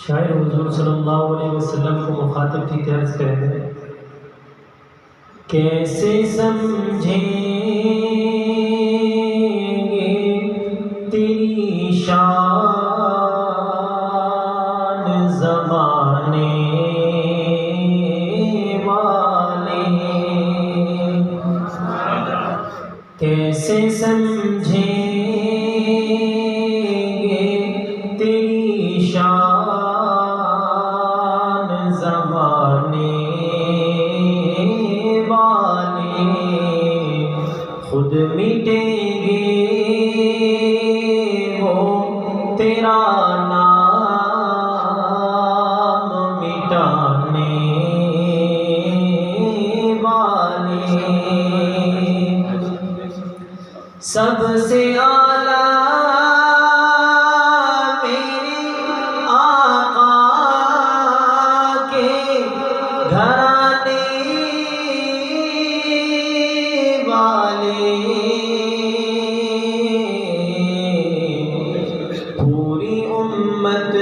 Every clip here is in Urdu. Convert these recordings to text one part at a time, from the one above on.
شاعر حضور صلی اللہ علیہ وسلم کو مخاطب تھی کہ عرض کریں کیسے سمجھیں گے تیری شان زمانے والے، کیسے سمجھیں گے تیری شان زمانے والے، خود مٹیں گے وہ تیرا نام مٹانے والے، سب سے اعلیٰ میرے آقا کے گھرانے والے، پوری امت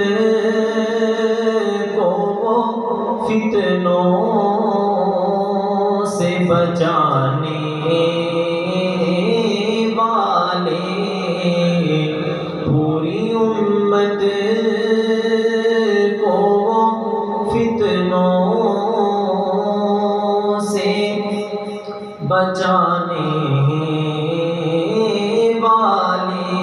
کو وہ فتنوں سے بچانے والے، پوری امت کو وہ فتنوں سے بچانے والے۔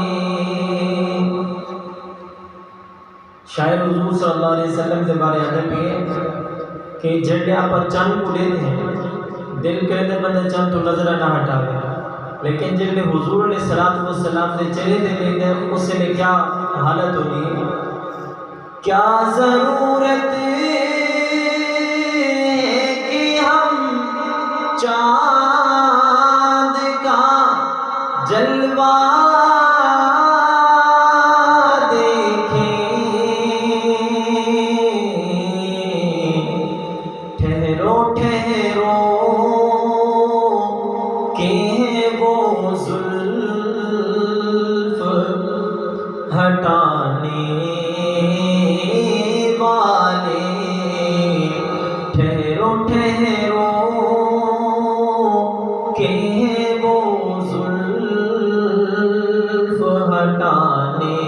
شاعر حضور صلی اللہ علیہ وسلم کے بارے ادب یہ کہ جڑے آپ چند کو لیتے ہیں دل کہتے بندے چند تو نظر نہ ہٹاوے، لیکن جڑے حضور علیہ السلام نے چہرے دے لیتے ہیں اس سے کیا حالت ہونی ہے؟ کیا ضرورت ہے کہ ہم چاند کا جلوہ ٹھہرو کہ وہ زلف ہٹانے والے، ٹھہرو کہ وہ زلف ہٹانے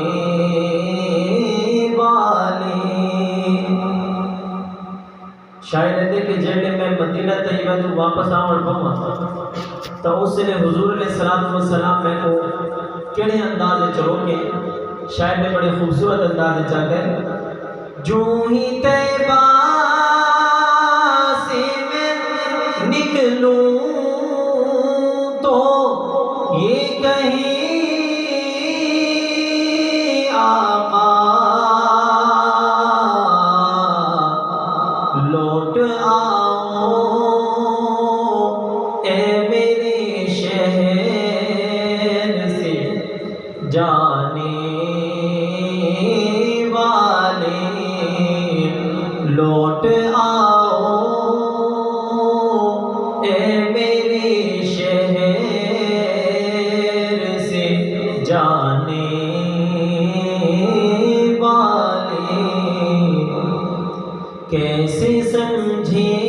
والے۔ شاید ہے کہ جڑے میں مدینہ طیبہ تو واپس آؤں پاؤں تو اس نے حضور علیہ السلام میں کو کہڑے انداز چلو کے شاید میں بڑے خوبصورت انداز چاہتے ہیں، جو ہی طیبہ سے میں نکلوں تو یہ کہیں آقا لوٹ آؤ اے میرے شہر سے جانے والے، لوٹ آؤ اے میرے شہر سے جانے والے، کیسے سمجھیں